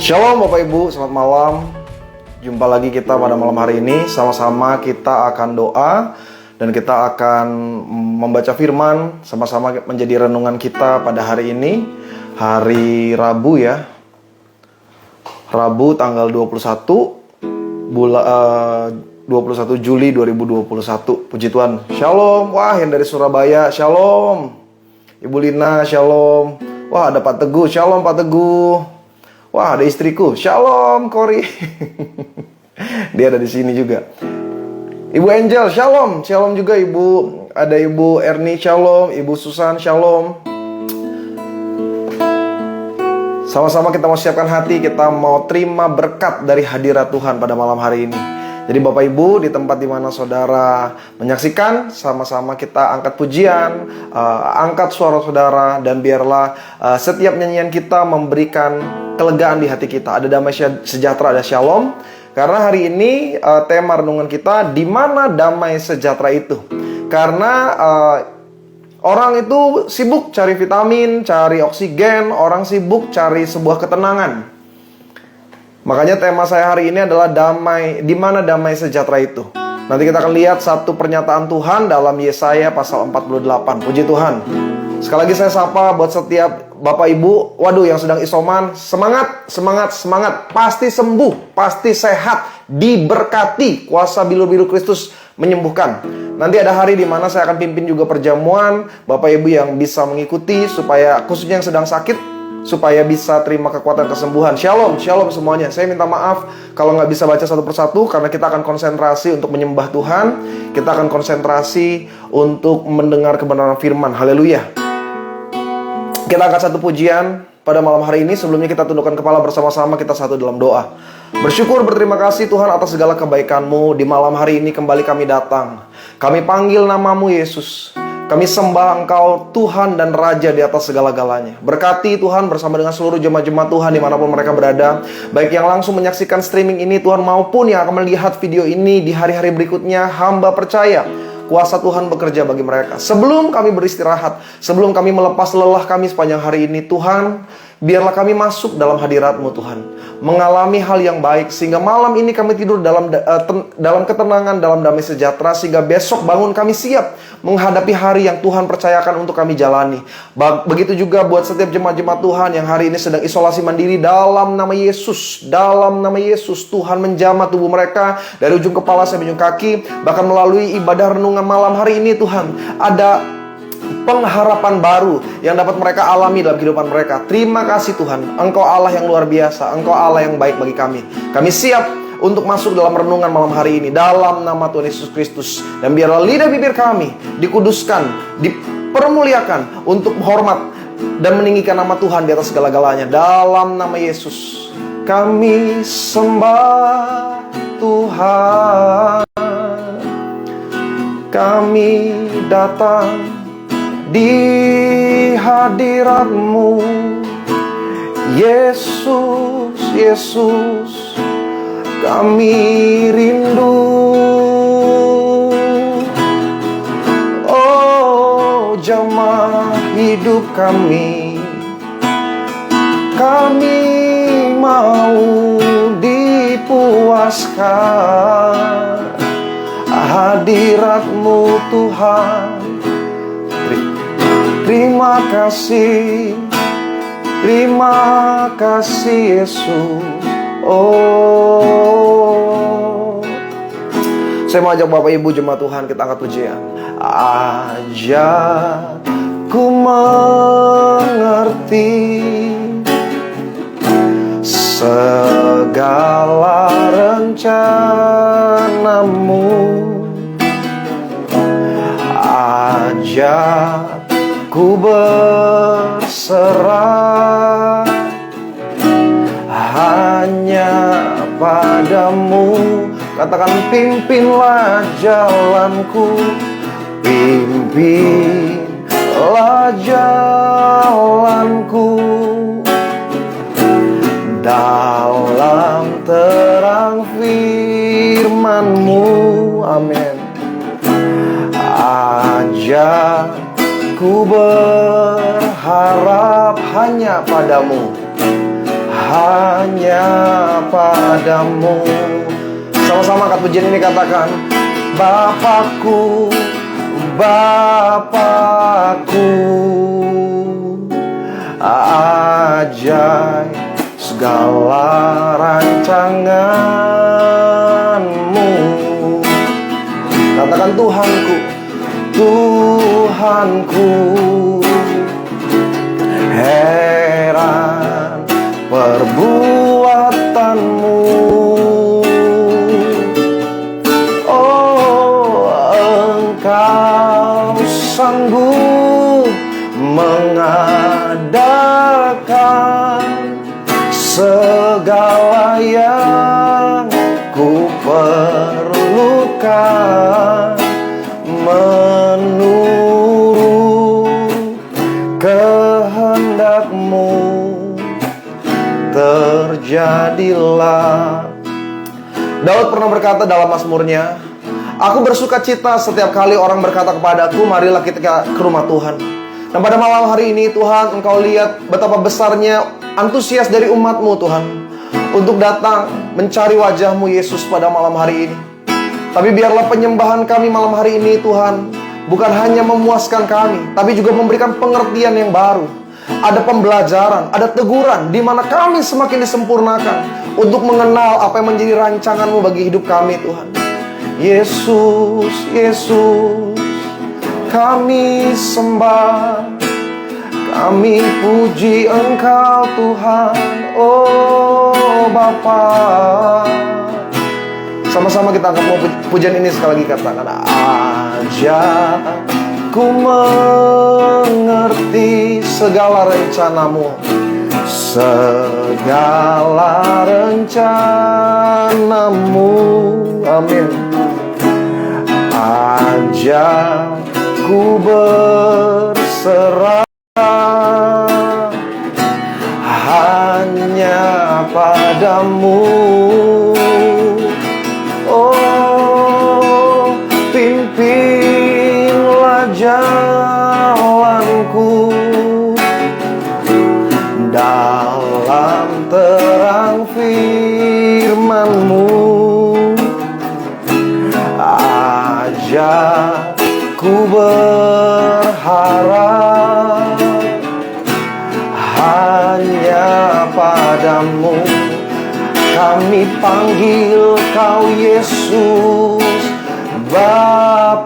Shalom Bapak Ibu, selamat malam. Jumpa lagi kita pada malam hari ini. Sama-sama kita akan doa dan kita akan membaca firman. Sama-sama menjadi renungan kita pada hari ini. Hari Rabu ya. Rabu tanggal 21 Juli 2021. Puji Tuhan. Shalom. Wah, yang dari Surabaya. Shalom. Ibu Lina, shalom. Wah, ada Pak Teguh. Shalom Pak Teguh. Wah, ada istriku. Shalom, Kori. Dia ada di sini juga. Ibu Angel, shalom. Shalom juga Ibu. Ada Ibu Erni, shalom. Ibu Susan, shalom. Sama-sama kita mau siapkan hati. Kita mau terima berkat dari hadirat Tuhan pada malam hari ini. Jadi Bapak Ibu, di tempat dimana saudara menyaksikan, sama-sama kita angkat pujian, angkat suara saudara, dan biarlah setiap nyanyian kita memberikan kelegaan di hati kita. Ada damai sejahtera, ada shalom. Karena hari ini tema renungan kita, di mana damai sejahtera itu. Karena orang itu sibuk cari vitamin, cari oksigen, orang sibuk cari sebuah ketenangan. Makanya tema saya hari ini adalah damai, di mana damai sejahtera itu. Nanti kita akan lihat satu pernyataan Tuhan dalam Yesaya pasal 48. Puji Tuhan. Sekali lagi saya sapa buat setiap Bapak Ibu, waduh yang sedang isoman, semangat, semangat, semangat. Pasti sembuh, pasti sehat, diberkati. Kuasa bilu-bilu Kristus menyembuhkan. Nanti ada hari di mana saya akan pimpin juga perjamuan. Bapak Ibu yang bisa mengikuti supaya khususnya yang sedang sakit, supaya bisa terima kekuatan kesembuhan. Shalom, shalom semuanya. Saya minta maaf kalau nggak bisa baca satu persatu, karena kita akan konsentrasi untuk menyembah Tuhan. Kita akan konsentrasi untuk mendengar kebenaran firman. Haleluya. Kita angkat satu pujian pada malam hari ini. Sebelumnya kita tundukkan kepala bersama-sama, kita satu dalam doa. Bersyukur, berterima kasih Tuhan atas segala kebaikan-Mu. Di malam hari ini kembali kami datang. Kami panggil nama-Mu Yesus. Kami sembah Engkau Tuhan dan Raja di atas segala-galanya. Berkati Tuhan bersama dengan seluruh jemaat-jemaat Tuhan dimanapun mereka berada. Baik yang langsung menyaksikan streaming ini Tuhan, maupun yang akan melihat video ini di hari-hari berikutnya. Hamba percaya kuasa Tuhan bekerja bagi mereka. Sebelum kami beristirahat, sebelum kami melepas lelah kami sepanjang hari ini, Tuhan, biarlah kami masuk dalam hadirat-Mu Tuhan, mengalami hal yang baik, sehingga malam ini kami tidur dalam ketenangan, dalam damai sejahtera, sehingga besok bangun kami siap menghadapi hari yang Tuhan percayakan untuk kami jalani. Begitu juga buat setiap jemaat-jemaat Tuhan yang hari ini sedang isolasi mandiri, dalam nama Yesus, Tuhan menjamah tubuh mereka dari ujung kepala sampai ujung kaki. Bahkan melalui ibadah renungan malam hari ini Tuhan, ada pengharapan baru yang dapat mereka alami dalam kehidupan mereka. Terima kasih Tuhan, Engkau Allah yang luar biasa, Engkau Allah yang baik bagi kami. Kami siap untuk masuk dalam renungan malam hari ini dalam nama Tuhan Yesus Kristus. Dan biarlah lidah bibir kami dikuduskan, dipermuliakan untuk hormat dan meninggikan nama Tuhan di atas segala-galanya. Dalam nama Yesus kami sembah Tuhan. Kami datang di hadirat-Mu, Yesus, Yesus, kami rindu. Oh, jamah hidup kami, kami mau dipuaskan. Hadirat-Mu Tuhan, terima kasih Yesus. Oh, saya mau ajak Bapak Ibu jemaat Tuhan, kita angkat pujian. Ajak ku mengerti segala rencana-Mu. Ajak ku berserah hanya padamu. Katakan, pimpinlah jalanku, pimpinlah jalanku dalam terang firman-Mu. Amin. Ajak ku berharap hanya padamu, hanya padamu. Sama-sama angkat pujian ini, katakan, Bapakku, Bapakku, ajaib segala rancanganmu. Katakan, Tuhanku, Tuhanku, heran perbuatanmu. Oh, Engkau sanggup mengadakan segala yang ku perlukan, menurut kehendak-Mu terjadilah. Daud pernah berkata dalam Mazmurnya, aku bersuka cita setiap kali orang berkata kepadaku, marilah kita ke rumah Tuhan. Dan pada malam hari ini, Tuhan, Engkau lihat betapa besarnya antusias dari umat-Mu, Tuhan, untuk datang mencari wajah-Mu, Yesus, pada malam hari ini. Tapi biarlah penyembahan kami malam hari ini, Tuhan, bukan hanya memuaskan kami, tapi juga memberikan pengertian yang baru. Ada pembelajaran, ada teguran, di mana kami semakin disempurnakan untuk mengenal apa yang menjadi rancangan-Mu bagi hidup kami, Tuhan. Yesus, Yesus, kami sembah, kami puji Engkau, Tuhan. Oh Bapa. Sama-sama kita angkat pujian ini sekali lagi, katakan, ajar ku mengerti segala rencana-Mu, segala rencana-Mu. Amin. Ajar ku berserah hanya padamu. Oh, pimpinlah jalanku dalam terang firman-Mu. Ku berharap hanya padamu. Kami panggil Kau, Yesus, Bapakku.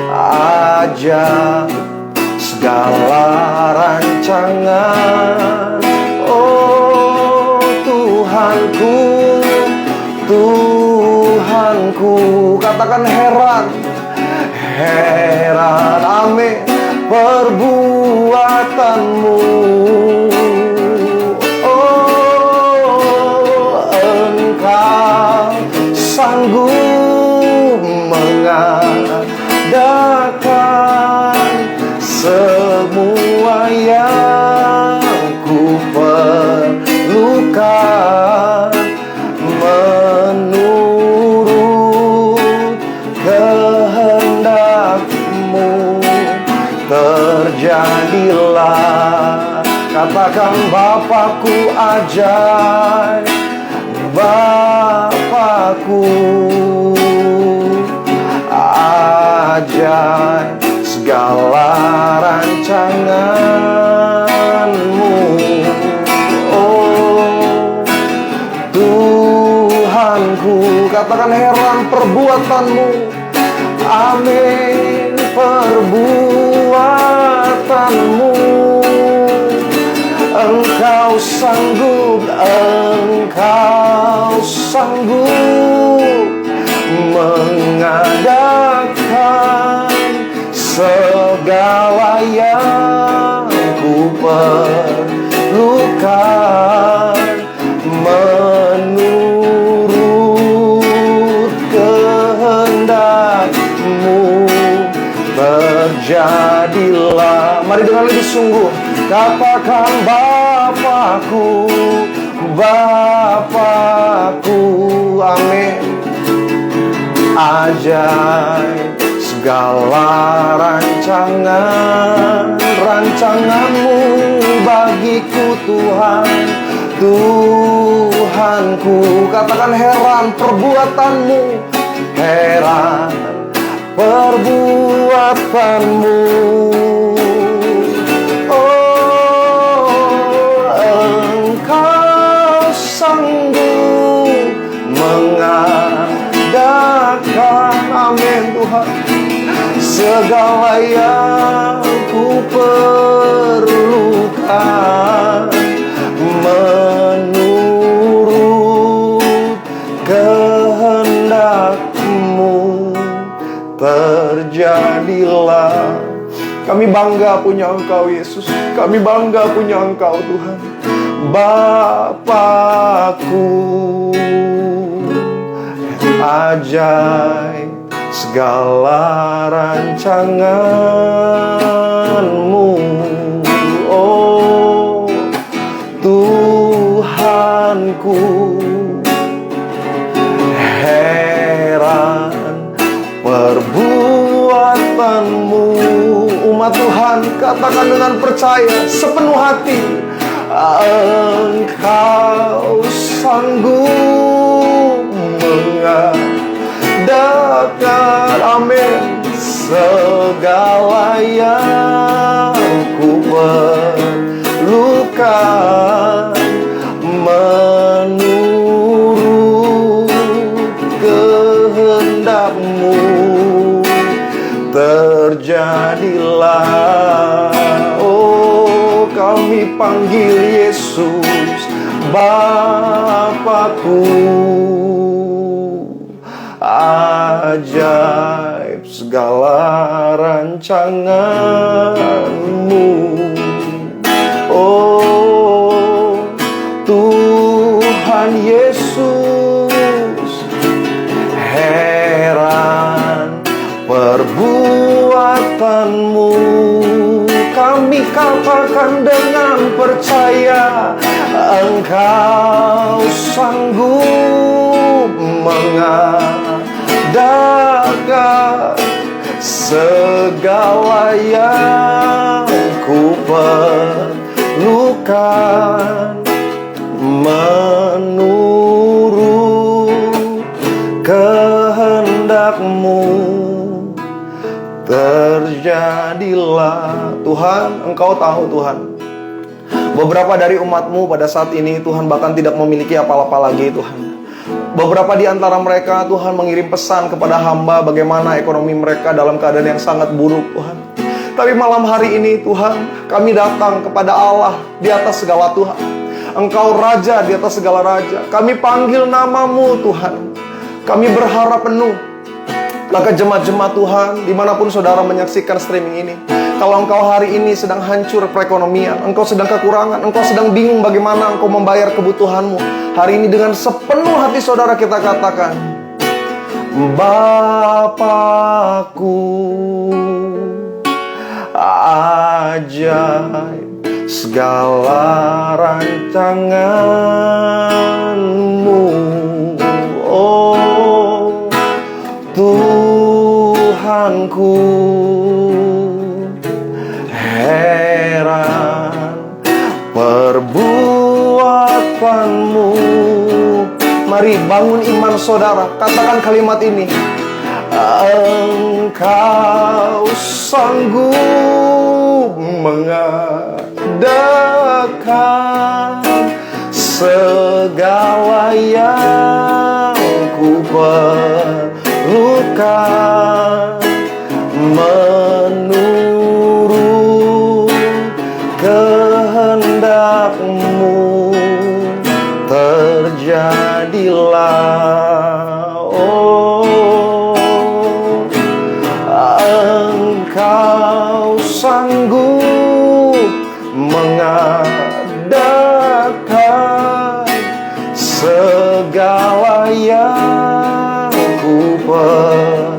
Ajar segala rancangan, oh Tuhanku, Tuhanku. Katakan, heran, heran, amin, perbuatanmu. Oh, Engkau sanggup mengadakan semua yang ku perlukan, menurut kehendak-Mu terjadilah. Katakan, Bapakku, ajaib, Bapakku, ajaib segala rancangan-Mu. Oh Tuhanku, katakan, heran perbuatan-Mu. Amin, perbuatan-Mu. Engkau sanggup, Engkau sanggup mengadakan segala yang ku perlukan, menurut kehendak-Mu terjadilah. Mari dengan lebih sungguh katakan, Bapakku, Bapakku, amin. Ajaib segala rancangan rancangan-Mu bagiku Tuhan. Tuhanku, katakan heran perbuatan-Mu, heran perbuatan-Mu. Oh, Engkau sanggup mengadakan, amin Tuhan, segala yang ku perlukan. Menurut kehendak-Mu terjadilah. Kami bangga punya Engkau Yesus, kami bangga punya Engkau Tuhan, Bapakku. Ajaib segala rancangan-Mu, oh Tuhanku. Heran perbuatan-Mu. Umat Tuhan, katakan dengan percaya sepenuh hati, Engkau sanggup mengadakan, amin, segala yang ku perlukan. Menurut kehendak-Mu terjadilah. Oh, kami panggil Yesus Bapakku. Ajaib segala rancangan-Mu, oh Tuhan Yesus. Heran perbuatan-Mu. Kami katakan dengan percaya, Engkau sanggup mengadakan segala yang ku perlukan. Menurut kehendak-Mu terjadilah. Tuhan, Engkau tahu Tuhan, beberapa dari umat-Mu pada saat ini Tuhan bahkan tidak memiliki apa-apa lagi Tuhan. Beberapa di antara mereka Tuhan mengirim pesan kepada hamba bagaimana ekonomi mereka dalam keadaan yang sangat buruk Tuhan. Tapi malam hari ini Tuhan, kami datang kepada Allah di atas segala Tuhan. Engkau Raja di atas segala Raja. Kami panggil nama-Mu Tuhan. Kami berharap penuh. Maka jemaat-jemaat Tuhan, dimanapun saudara menyaksikan streaming ini, kalau engkau hari ini sedang hancur perekonomian, engkau sedang kekurangan, engkau sedang bingung bagaimana engkau membayar kebutuhanmu, hari ini dengan sepenuh hati saudara kita katakan, Bapakku. Ajaib segala rancangan-Mu, oh Tuhanku. Heran perbuatan-Mu. Mari bangun iman saudara, katakan kalimat ini, Engkau sanggup mengadakan segala yang ku perlukan. Menurut kehendak-Mu terjadilah. Oh, Engkau sanggup mengadakan segala yang ku perlukan.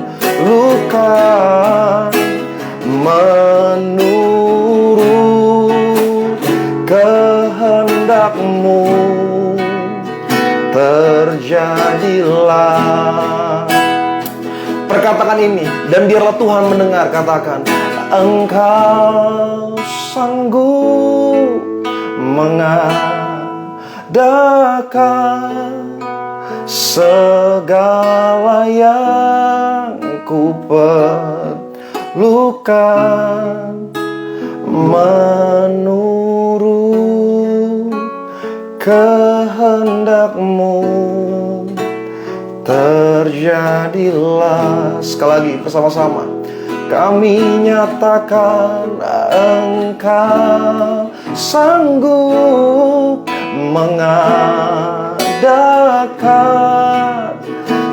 Menurut kehendak-Mu terjadilah. Perkatakan ini dan biarlah Tuhan mendengar. Katakan, Engkau sanggup mengadakan segala yang ku perlukan, menurut kehendak-Mu terjadilah. Sekali lagi bersama-sama, kami nyatakan Engkau sanggup mengadakan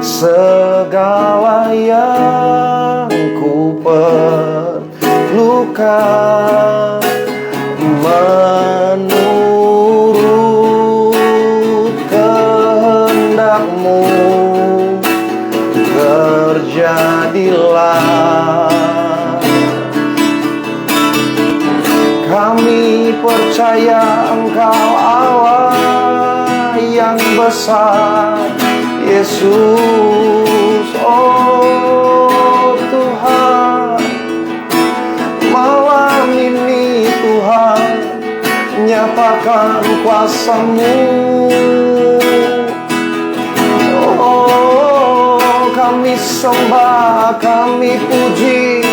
segala yang ku perlukan, menurut kehendak-Mu terjadilah. Kami percaya Engkau Allah yang besar, Yesus. Oh Tuhan, malam ini Tuhan, nyatakan kuasa-Mu. Oh, kami sembah, kami puji,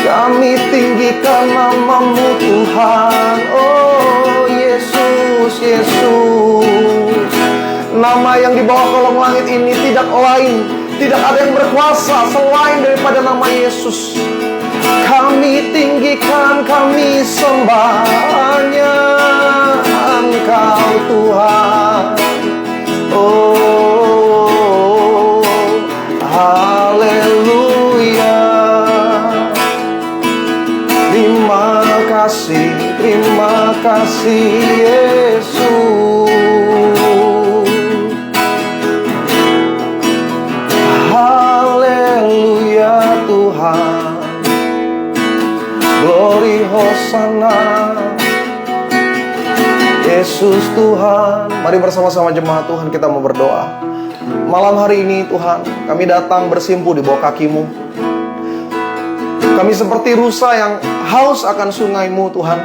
kami tinggikan nama-Mu Tuhan. Oh Yesus, Yesus. Nama yang di bawah kolong langit ini tidak lain, tidak ada yang berkuasa selain daripada nama Yesus. Kami tinggikan, kami sembah hanya Engkau Tuhan. Oh, haleluya. Terima kasih Yesus. Haleluya Tuhan. Glory Hosana. Yesus Tuhan. Mari bersama-sama jemaat Tuhan kita mau berdoa. Malam hari ini Tuhan, kami datang bersimpuh di bawah kaki-Mu. Kami seperti rusa yang haus akan sungai-Mu Tuhan.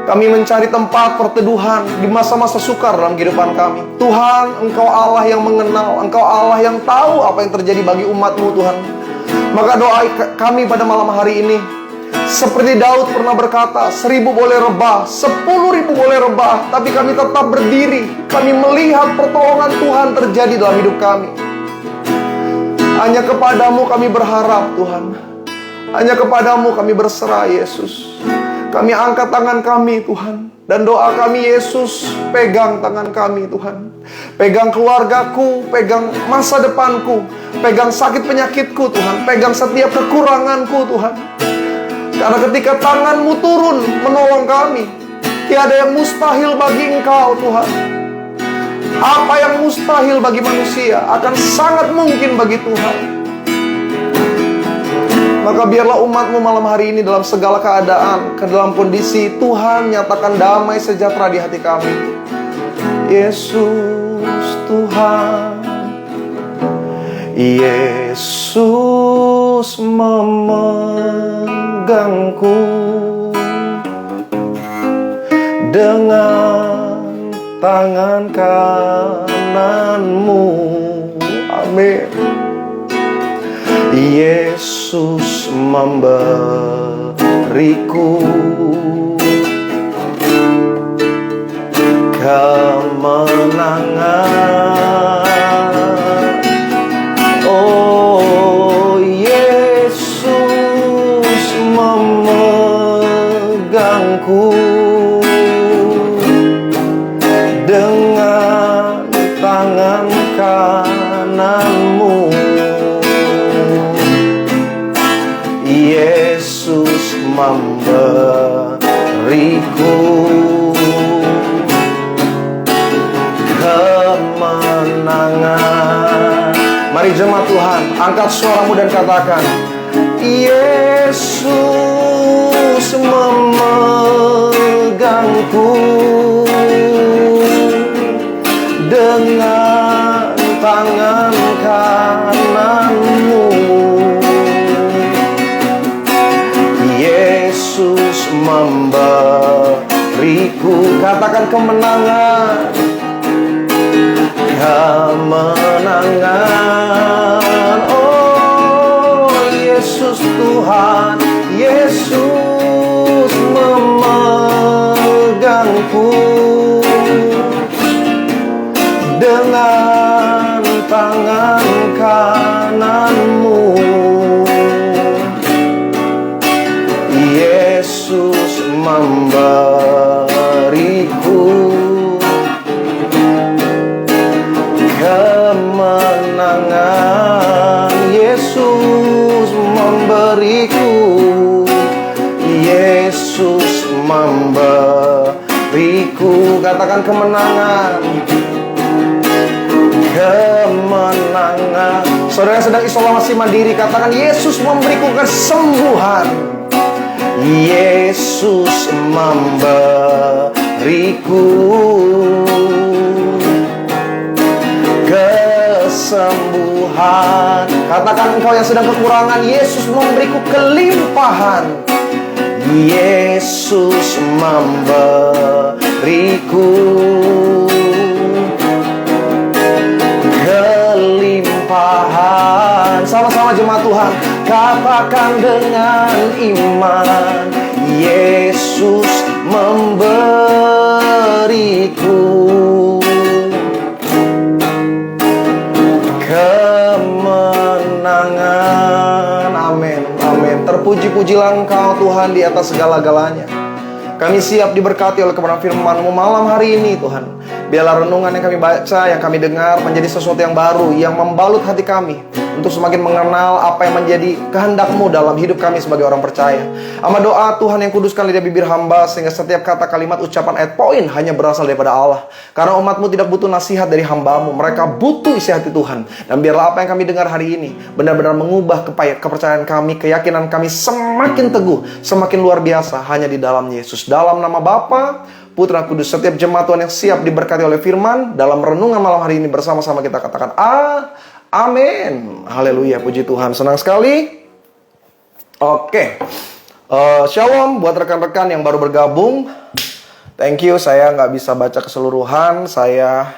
Kami mencari tempat perteduhan di masa-masa sukar dalam kehidupan kami. Tuhan, Engkau Allah yang mengenal, Engkau Allah yang tahu apa yang terjadi bagi umat-Mu Tuhan. Maka doa kami pada malam hari ini, seperti Daud pernah berkata, 1000 boleh rebah, 10.000 boleh rebah, tapi kami tetap berdiri. Kami melihat pertolongan Tuhan terjadi dalam hidup kami. Hanya kepadamu kami berharap Tuhan. Hanya kepadamu kami berserah Yesus. Kami angkat tangan kami Tuhan. Dan doa kami Yesus, pegang tangan kami Tuhan. Pegang keluargaku, pegang masa depanku, pegang sakit penyakitku Tuhan. Pegang setiap kekuranganku Tuhan. Karena ketika tangan-Mu turun menolong kami, tiada yang mustahil bagi Engkau Tuhan. Apa yang mustahil bagi manusia akan sangat mungkin bagi Tuhan. Maka biarlah umat-Mu malam hari ini dalam segala keadaan, ke dalam kondisi Tuhan nyatakan damai sejahtera di hati kami. Yesus Tuhan, Yesus memegangku dengan tangan kanan-Mu. Amin. Yesus memberiku kemenangan. Oh, Yesus memegangku dengan tangan kanan-Mu. Yesus memberiku kemenangan. Mari jemaat Tuhan, angkat suaramu dan katakan, Yesus memegangku dengan tangan kanan-Mu. memberiku, katakan kemenangan. Kemenangan, oh Yesus Tuhan, Yesus memegangku dengan tangan kananmu. Yesus memberiku kemenangan. Yesus memberiku, Yesus memberiku, katakan kemenangan. Kemenangan. Saudara yang sedang isolasi mandiri, katakan Yesus memberiku kesembuhan. Yesus memberiku kesembuhan. Katakan engkau yang sedang kekurangan, Yesus memberiku kelimpahan. Yesus memberiku kelimpahan. Sama-sama jemaat Tuhan, katakan dengan iman, Yesus memberiku kemenangan. Amin, amin. Terpuji-pujilah Engkau Tuhan di atas segala-galanya. Kami siap diberkati oleh kebenaran firman-Mu malam hari ini Tuhan. Biarlah renungan yang kami baca, yang kami dengar menjadi sesuatu yang baru, yang membalut hati kami untuk semakin mengenal apa yang menjadi kehendak-Mu dalam hidup kami sebagai orang percaya. Amat doa Tuhan yang kuduskan lidah bibir hamba, sehingga setiap kata, kalimat, ucapan, ayat, poin hanya berasal daripada Allah. Karena umat-Mu tidak butuh nasihat dari hamba-Mu, mereka butuh isi hati Tuhan. Dan biarlah apa yang kami dengar hari ini benar-benar mengubah kepercayaan kami, keyakinan kami semakin teguh, semakin luar biasa hanya di dalam Yesus. Dalam nama Bapa, Putra, Kudus, setiap jemaat Tuhan yang siap diberkati oleh firman, dalam renungan malam hari ini bersama-sama kita katakan amin. Haleluya, puji Tuhan. Senang sekali. Oke. Shalom buat rekan-rekan yang baru bergabung. Thank you, saya nggak bisa baca keseluruhan. Saya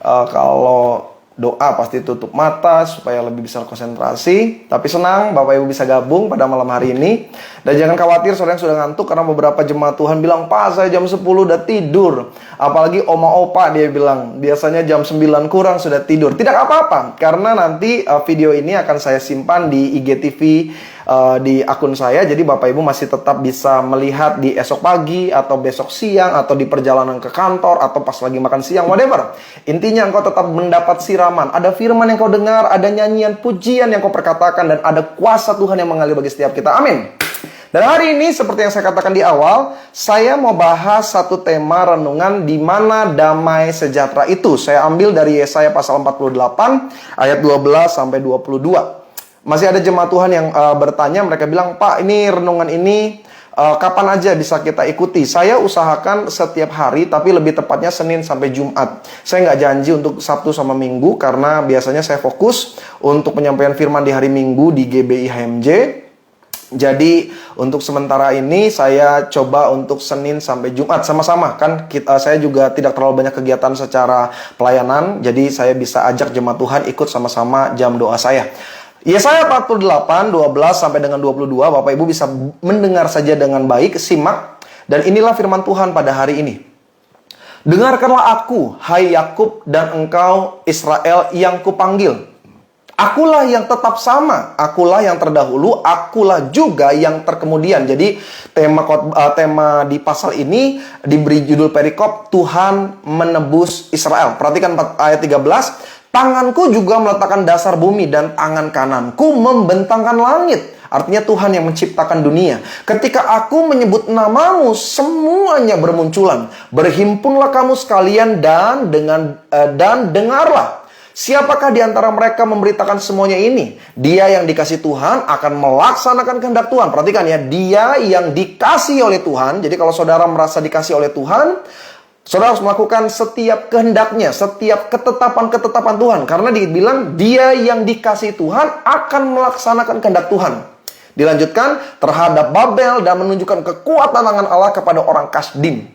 kalau doa pasti tutup mata supaya lebih bisa konsentrasi. Tapi senang Bapak Ibu bisa gabung pada malam hari ini. Dan jangan khawatir saudara yang sudah ngantuk, karena beberapa jemaat Tuhan bilang, Pak saya jam 10 udah tidur. Apalagi oma opa dia bilang, biasanya jam 9 kurang sudah tidur. Tidak apa-apa, karena nanti video ini akan saya simpan di IGTV di akun saya. Jadi Bapak Ibu masih tetap bisa melihat di esok pagi, atau besok siang, atau di perjalanan ke kantor, atau pas lagi makan siang, whatever. Intinya engkau tetap mendapat siraman. Ada firman yang kau dengar, ada nyanyian pujian yang kau perkatakan, dan ada kuasa Tuhan yang mengalir bagi setiap kita. Amin. Dan hari ini seperti yang saya katakan di awal, saya mau bahas satu tema renungan di mana damai sejahtera itu. Saya ambil dari Yesaya pasal 48 ayat 12 sampai 22. Masih ada jemaat Tuhan yang bertanya, mereka bilang, Pak ini renungan ini kapan aja bisa kita ikuti? Saya usahakan setiap hari, tapi lebih tepatnya Senin sampai Jumat. Saya nggak janji untuk Sabtu sama Minggu, karena biasanya saya fokus untuk penyampaian firman di hari Minggu di GBI HMJ. Jadi untuk sementara ini saya coba untuk Senin sampai Jumat sama-sama. Kan saya juga tidak terlalu banyak kegiatan secara pelayanan, jadi saya bisa ajak jemaat Tuhan ikut sama-sama jam doa saya. Yesaya 48, 12 sampai dengan 22, Bapak Ibu bisa mendengar saja dengan baik, simak. Dan inilah firman Tuhan pada hari ini. Dengarkanlah aku, hai Yakub, dan engkau Israel yang kupanggil. Akulah yang tetap sama, akulah yang terdahulu, akulah juga yang terkemudian. Jadi tema di pasal ini diberi judul perikop, Tuhan menebus Israel. Perhatikan ayat 13. Tanganku juga meletakkan dasar bumi, dan tangan kananku membentangkan langit. Artinya Tuhan yang menciptakan dunia. Ketika aku menyebut namamu, semuanya bermunculan. Berhimpunlah kamu sekalian dan dengarlah. Siapakah di antara mereka memberitakan semuanya ini? Dia yang dikasih Tuhan akan melaksanakan kehendak Tuhan. Perhatikan ya, dia yang dikasih oleh Tuhan. Jadi kalau saudara merasa dikasih oleh Tuhan, saudara harus melakukan setiap kehendaknya, setiap ketetapan-ketetapan Tuhan. Karena dibilang dia yang dikasih Tuhan akan melaksanakan kehendak Tuhan. Dilanjutkan, terhadap Babel dan menunjukkan kekuatan tangan Allah kepada orang Kasdim.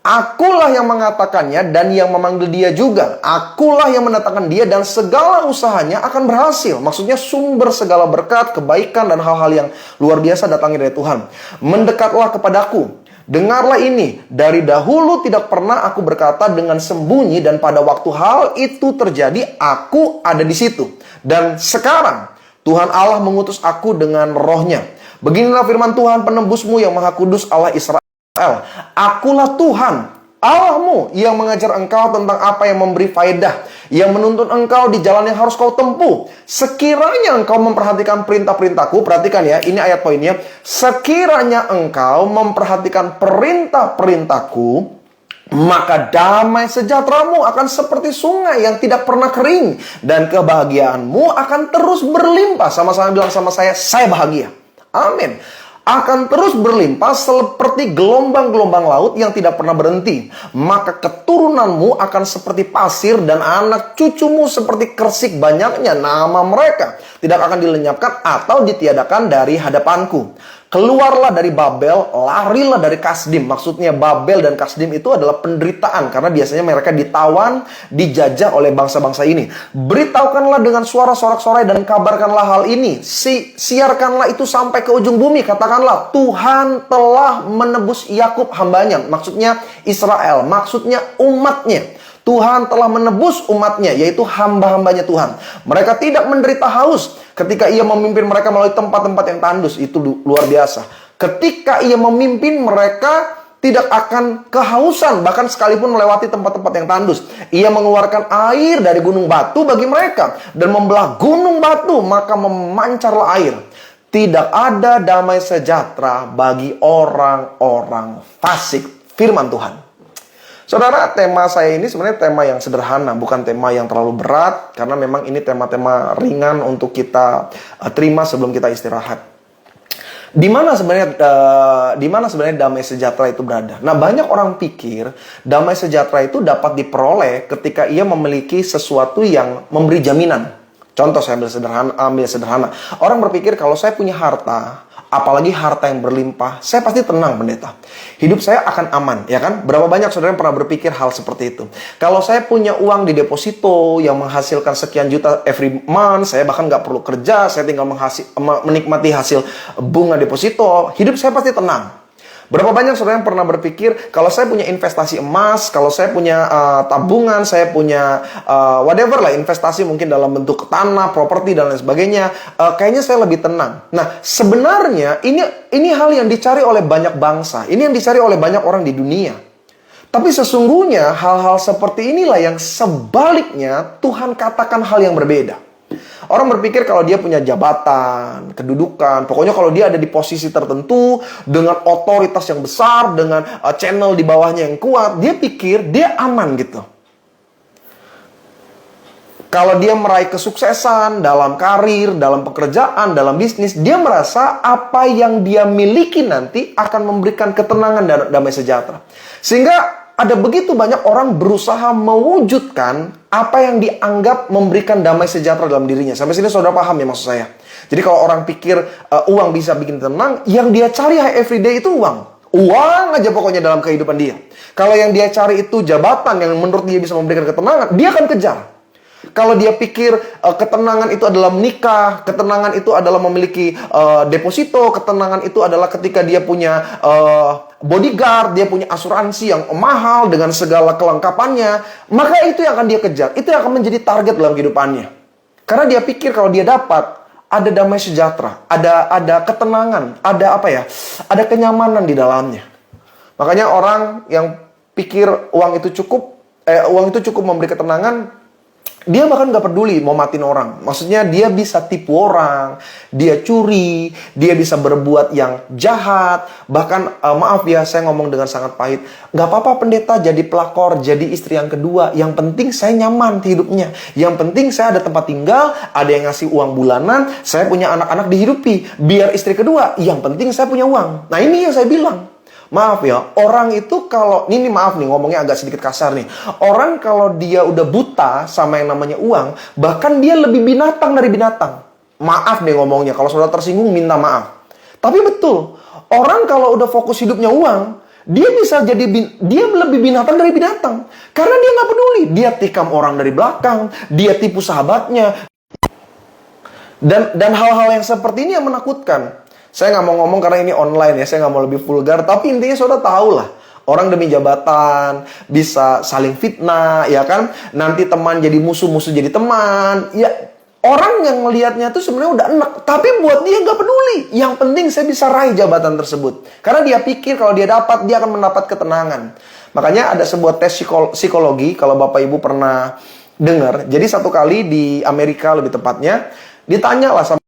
Akulah yang mengatakannya dan yang memanggil dia juga. Akulah yang mendatangkan dia dan segala usahanya akan berhasil. Maksudnya sumber segala berkat, kebaikan, dan hal-hal yang luar biasa datangnya dari Tuhan. Mendekatlah kepadaku. Dengarlah ini, dari dahulu tidak pernah aku berkata dengan sembunyi, dan pada waktu hal itu terjadi, aku ada di situ. Dan sekarang, Tuhan Allah mengutus aku dengan rohnya. Beginilah firman Tuhan penembusmu yang maha kudus, Allah Israel. Akulah Tuhan, Allahmu, yang mengajar engkau tentang apa yang memberi faedah, yang menuntun engkau di jalan yang harus kau tempuh. Sekiranya engkau memperhatikan perintah-perintahku, perhatikan ya, ini ayat poinnya. Sekiranya engkau memperhatikan perintah-perintahku, maka damai sejahteramu akan seperti sungai yang tidak pernah kering, dan kebahagiaanmu akan terus berlimpah. Sama-sama bilang sama saya bahagia. Amin. Akan terus berlimpah seperti gelombang-gelombang laut yang tidak pernah berhenti. Maka keturunanmu akan seperti pasir dan anak cucumu seperti kersik banyaknya. Nama mereka tidak akan dilenyapkan atau ditiadakan dari hadapanku. Keluarlah dari Babel, larilah dari Kasdim. Maksudnya Babel dan Kasdim itu adalah penderitaan, karena biasanya mereka ditawan, dijajah oleh bangsa-bangsa ini. Beritahukanlah dengan suara sorak-sorai dan kabarkanlah hal ini. Siarkanlah itu sampai ke ujung bumi. Katakanlah, Tuhan telah menebus Yakub hambanya. Maksudnya Israel, maksudnya umatnya. Tuhan telah menebus umatnya, yaitu hamba-hambanya Tuhan. Mereka tidak menderita haus ketika ia memimpin mereka melalui tempat-tempat yang tandus. Itu luar biasa. Ketika ia memimpin mereka tidak akan kehausan, bahkan sekalipun melewati tempat-tempat yang tandus. Ia mengeluarkan air dari gunung batu bagi mereka, dan membelah gunung batu, maka memancarlah air. Tidak ada damai sejahtera bagi orang-orang fasik. Firman Tuhan. Saudara, tema saya ini sebenarnya tema yang sederhana, bukan tema yang terlalu berat, karena memang ini tema-tema ringan untuk kita terima sebelum kita istirahat. Di mana sebenarnya damai sejahtera itu berada? Nah, banyak orang pikir damai sejahtera itu dapat diperoleh ketika ia memiliki sesuatu yang memberi jaminan. Contoh, saya ambil sederhana. Orang berpikir kalau saya punya harta, apalagi harta yang berlimpah, saya pasti tenang, pendeta. Hidup saya akan aman, ya kan? Berapa banyak saudara yang pernah berpikir hal seperti itu? Kalau saya punya uang di deposito yang menghasilkan sekian juta every month, saya bahkan nggak perlu kerja, saya tinggal menikmati hasil bunga deposito, hidup saya pasti tenang. Berapa banyak saudara yang pernah berpikir, kalau saya punya investasi emas, kalau saya punya tabungan, saya punya whatever lah, investasi mungkin dalam bentuk tanah, properti, dan lain sebagainya, kayaknya saya lebih tenang. Nah, sebenarnya ini hal yang dicari oleh banyak bangsa, ini yang dicari oleh banyak orang di dunia. Tapi sesungguhnya hal-hal seperti inilah yang sebaliknya Tuhan katakan hal yang berbeda. Orang berpikir kalau dia punya jabatan, kedudukan, pokoknya kalau dia ada di posisi tertentu, dengan otoritas yang besar, dengan channel di bawahnya yang kuat, dia pikir dia aman gitu. Kalau dia meraih kesuksesan dalam karir, dalam pekerjaan, dalam bisnis, dia merasa apa yang dia miliki nanti akan memberikan ketenangan dan damai sejahtera. Sehingga ada begitu banyak orang berusaha mewujudkan apa yang dianggap memberikan damai sejahtera dalam dirinya. Sampai sini saudara paham ya maksud saya? Jadi kalau orang pikir uang bisa bikin tenang, yang dia cari everyday itu uang. Uang aja pokoknya dalam kehidupan dia. Kalau yang dia cari itu jabatan yang menurut dia bisa memberikan ketenangan, dia akan kejar. Kalau dia pikir ketenangan itu adalah menikah, ketenangan itu adalah memiliki deposito, ketenangan itu adalah ketika dia punya bodyguard, dia punya asuransi yang mahal dengan segala kelengkapannya, maka itu yang akan dia kejar. Itu yang akan menjadi target dalam kehidupannya. Karena dia pikir kalau dia dapat, ada damai sejahtera, ada ketenangan, ada kenyamanan di dalamnya. Makanya orang yang pikir uang itu cukup memberi ketenangan, dia bahkan gak peduli mau matiin orang. Maksudnya dia bisa tipu orang, dia curi, dia bisa berbuat yang jahat. Bahkan maaf ya, saya ngomong dengan sangat pahit, gak apa-apa pendeta jadi pelakor, jadi istri yang kedua. Yang penting saya nyaman hidupnya. Yang penting saya ada tempat tinggal, ada yang ngasih uang bulanan, saya punya anak-anak dihidupi. Biar istri kedua, yang penting saya punya uang. Nah ini yang saya bilang. Maaf ya, orang itu kalau, ini maaf nih ngomongnya agak sedikit kasar nih. Orang kalau dia udah buta sama yang namanya uang, bahkan dia lebih binatang dari binatang. maaf nih ngomongnya. Kalau saudara tersinggung, minta maaf. Tapi betul, orang kalau udah fokus hidupnya uang, dia bisa jadi dia lebih binatang dari binatang. Karena dia nggak peduli. Dia tikam orang dari belakang, dia tipu sahabatnya. Dan hal-hal yang seperti ini yang menakutkan. Saya nggak mau ngomong karena ini online ya, saya nggak mau lebih vulgar. Tapi intinya saudara tahu lah. Orang demi jabatan bisa saling fitnah, ya kan? Nanti teman jadi musuh, musuh jadi teman. Ya, orang yang melihatnya tuh sebenarnya udah enak. Tapi buat dia nggak peduli. Yang penting saya bisa raih jabatan tersebut. Karena dia pikir kalau dia dapat, dia akan mendapat ketenangan. Makanya ada sebuah tes psikologi, kalau Bapak Ibu pernah dengar. Jadi satu kali di Amerika lebih tepatnya, ditanya lah sama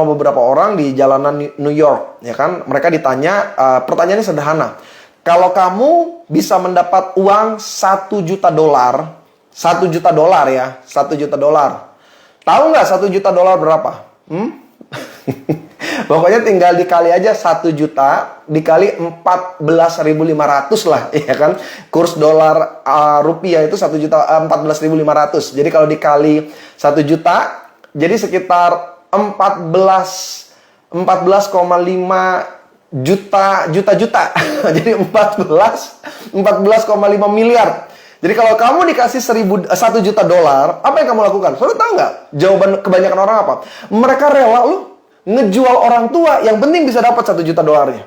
beberapa orang di jalanan New York, ya kan? Mereka ditanya, pertanyaannya sederhana. Kalau kamu bisa mendapat uang 1 juta dolar, 1 juta dolar ya, 1 juta dolar. Tahu nggak 1 juta dolar berapa? Pokoknya tinggal dikali aja 1 juta dikali 14.500 lah, ya kan? Kurs dolar rupiah itu 1 juta 14.500. Jadi kalau dikali 1 juta, jadi sekitar 14,5 juta. Jadi 14,5 miliar. Jadi kalau kamu dikasih 1 juta dolar, apa yang kamu lakukan? Saudara tahu nggak? Jawaban kebanyakan orang apa? Mereka rela loh ngejual orang tua, yang penting bisa dapat 1 juta dolarnya.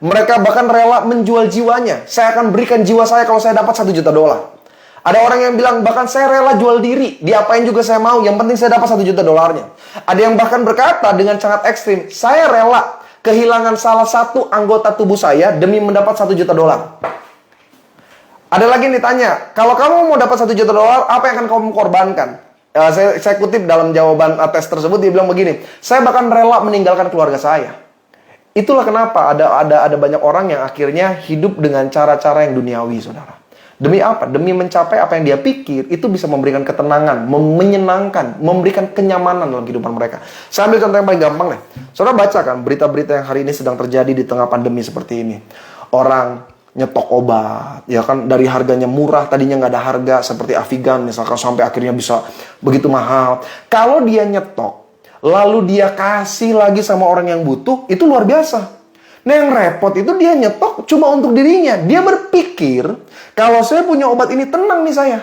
Mereka bahkan rela menjual jiwanya. Saya akan berikan jiwa saya kalau saya dapat 1 juta dolar. Ada orang yang bilang, bahkan saya rela jual diri. Diapain juga saya mau, yang penting saya dapat 1 juta dolarnya. Ada yang bahkan berkata dengan sangat ekstrim, saya rela kehilangan salah satu anggota tubuh saya demi mendapat 1 juta dolar. Ada lagi yang ditanya, kalau kamu mau dapat 1 juta dolar, apa yang akan kamu korbankan? Saya kutip dalam jawaban tes tersebut, dia bilang begini, saya bahkan rela meninggalkan keluarga saya. Itulah kenapa ada banyak orang yang akhirnya hidup dengan cara-cara yang duniawi, saudara. Demi apa? Demi mencapai apa yang dia pikir, itu bisa memberikan ketenangan, menyenangkan, memberikan kenyamanan dalam kehidupan mereka. Saya ambil contoh yang paling gampang deh. Saudara baca kan berita-berita yang hari ini sedang terjadi di tengah pandemi seperti ini. Orang nyetok obat, ya kan, dari harganya murah, tadinya nggak ada harga, seperti Avigan misalkan, sampai akhirnya bisa begitu mahal. Kalau dia nyetok, lalu dia kasih lagi sama orang yang butuh, itu luar biasa. Nah yang repot itu dia nyetok cuma untuk dirinya. Dia berpikir, kalau saya punya obat ini tenang nih saya.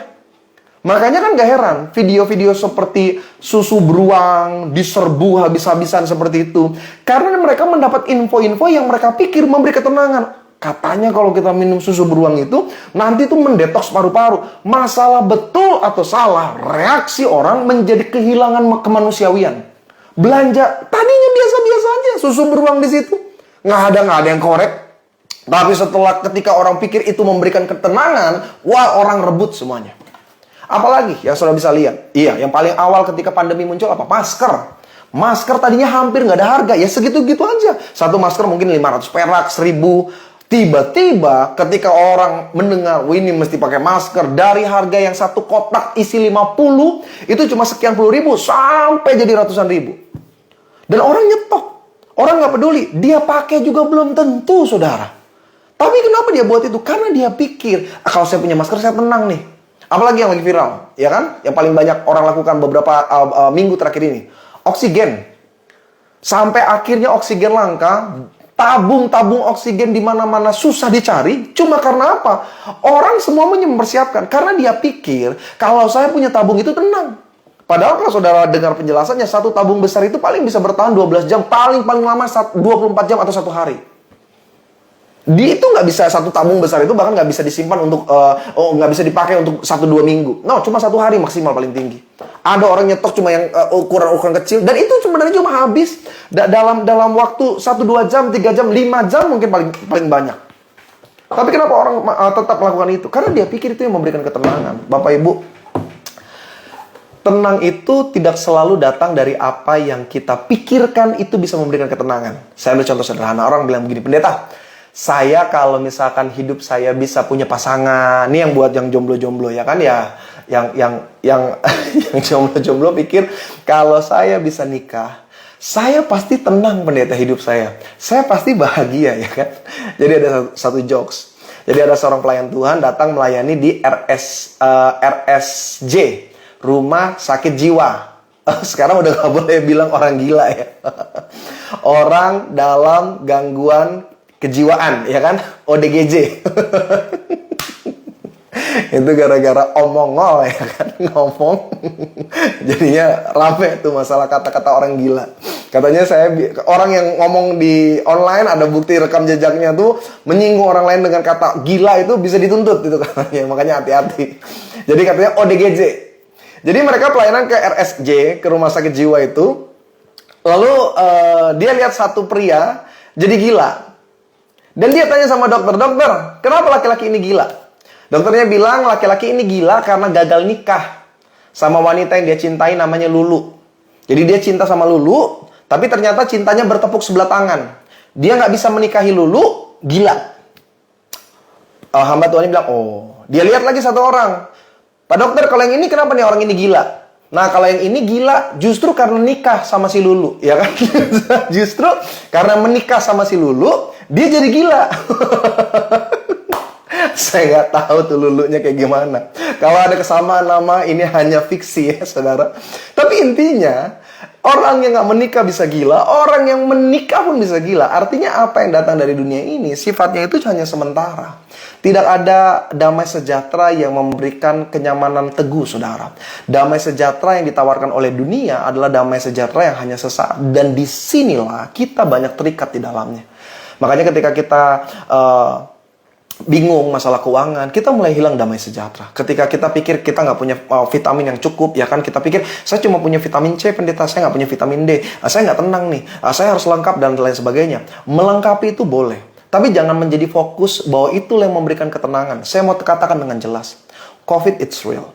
Makanya kan gak heran, video-video seperti susu beruang diserbu habis-habisan seperti itu. Karena mereka mendapat info-info yang mereka pikir memberi ketenangan. Katanya kalau kita minum susu beruang itu, nanti itu mendetoks paru-paru. Masalah betul atau salah, reaksi orang menjadi kehilangan kemanusiawian. Belanja, tadinya biasa-biasa aja, susu beruang di situ. Nggak ada yang korek. Tapi setelah ketika orang pikir itu memberikan ketenangan, wah orang rebut semuanya. Apalagi yang sudah bisa lihat? Iya, yang paling awal ketika pandemi muncul apa? Masker. Masker tadinya hampir nggak ada harga, ya segitu-gitu aja. Satu masker mungkin 500 perak, 1000. Tiba-tiba ketika orang mendengar, wah ini mesti pakai masker, dari harga yang satu kotak isi 50, itu cuma sekian puluh ribu, sampai jadi ratusan ribu. Dan orang nyetok. Orang nggak peduli, dia pakai juga belum tentu, saudara. Tapi kenapa dia buat itu? Karena dia pikir, kalau saya punya masker, saya tenang nih. Apalagi yang lagi viral, ya kan? Yang paling banyak orang lakukan beberapa minggu terakhir ini. Oksigen. Sampai akhirnya oksigen langka, tabung-tabung oksigen di mana-mana susah dicari. Cuma karena apa? Orang semua mempersiapkan. Karena dia pikir, kalau saya punya tabung itu tenang. Padahal kalau saudara dengar penjelasannya, satu tabung besar itu paling bisa bertahan 12 jam. Paling lama 24 jam atau 1 hari. Itu nggak bisa, satu tabung besar itu bahkan nggak bisa disimpan untuk, nggak bisa dipakai untuk 1-2 minggu. No, cuma 1 hari maksimal paling tinggi. Ada orang nyetok cuma yang ukuran kecil. Dan itu sebenarnya cuma habis dalam waktu 1-2 jam, 3 jam, 5 jam mungkin paling banyak. Tapi kenapa orang tetap melakukan itu? Karena dia pikir itu yang memberikan ketenangan. Bapak Ibu, tenang itu tidak selalu datang dari apa yang kita pikirkan itu bisa memberikan ketenangan. Saya ambil contoh sederhana. Orang bilang begini, pendeta, saya kalau misalkan hidup saya bisa punya pasangan, ini yang buat yang jomblo-jomblo ya kan ya, yang jomblo-jomblo pikir kalau saya bisa nikah, saya pasti tenang pendeta hidup saya pasti bahagia ya kan. Jadi ada satu jokes. Jadi ada seorang pelayan Tuhan datang melayani di RSJ, Rumah Sakit Jiwa. Sekarang udah gak boleh bilang orang gila ya. Orang dalam gangguan kejiwaan, ya kan? ODGJ. Itu gara-gara omongol, ya kan? Ngomong. Jadinya rame tuh masalah kata-kata orang gila. Katanya orang yang ngomong di online ada bukti rekam jejaknya tuh menyinggung orang lain dengan kata gila itu bisa dituntut itu katanya. Makanya hati-hati. Jadi katanya ODGJ. Jadi mereka pelayanan ke RSJ, ke rumah sakit jiwa itu. Lalu dia lihat satu pria jadi gila. Dan dia tanya sama dokter, "Dokter, kenapa laki-laki ini gila?" Dokternya bilang laki-laki ini gila karena gagal nikah sama wanita yang dia cintai namanya Lulu. Jadi dia cinta sama Lulu, tapi ternyata cintanya bertepuk sebelah tangan. Dia nggak bisa menikahi Lulu, gila. Hamba Tuhan ini bilang, dia lihat lagi satu orang. "Pak dokter, kalau yang ini kenapa nih orang ini gila?" Nah, kalau yang ini gila justru karena nikah sama si Lulu, ya kan? Justru karena menikah sama si Lulu, dia jadi gila. Saya nggak tahu tuh Lulunya kayak gimana. Kalau ada kesamaan nama, ini hanya fiksi ya, saudara. Tapi intinya, orang yang nggak menikah bisa gila, orang yang menikah pun bisa gila. Artinya apa yang datang dari dunia ini, sifatnya itu hanya sementara. Tidak ada damai sejahtera yang memberikan kenyamanan teguh, saudara. Damai sejahtera yang ditawarkan oleh dunia adalah damai sejahtera yang hanya sesaat. Dan disinilah kita banyak terikat di dalamnya. Makanya ketika kita bingung masalah keuangan, kita mulai hilang damai sejahtera. Ketika kita pikir kita nggak punya vitamin yang cukup, ya kan, kita pikir saya cuma punya vitamin C, pendeta, saya nggak punya vitamin D, saya nggak tenang nih, saya harus lengkap dan lain sebagainya. Melengkapi itu boleh, tapi jangan menjadi fokus bahwa itu yang memberikan ketenangan. Saya mau katakan dengan jelas, COVID it's real.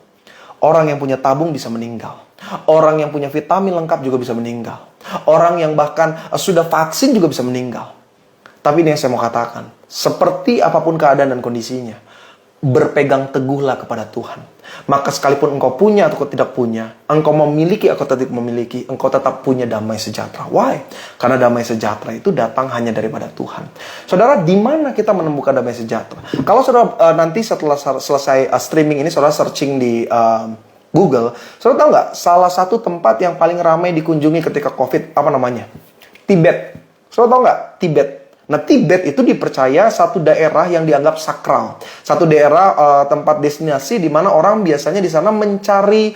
Orang yang punya tabung bisa meninggal. Orang yang punya vitamin lengkap juga bisa meninggal. Orang yang bahkan sudah vaksin juga bisa meninggal. Tapi ini yang saya mau katakan, seperti apapun keadaan dan kondisinya, berpegang teguhlah kepada Tuhan. Maka sekalipun engkau punya atau tidak punya, engkau memiliki atau tidak memiliki, engkau tetap punya damai sejahtera. Why? Karena damai sejahtera itu datang hanya daripada Tuhan. Saudara, di mana kita menemukan damai sejahtera? Kalau saudara nanti setelah selesai streaming ini, saudara searching di Google, saudara tahu nggak? Salah satu tempat yang paling ramai dikunjungi ketika COVID, apa namanya? Tibet. Saudara tahu nggak? Tibet. Nah, Tibet itu dipercaya satu daerah yang dianggap sakral. Satu daerah tempat destinasi di mana orang biasanya di sana mencari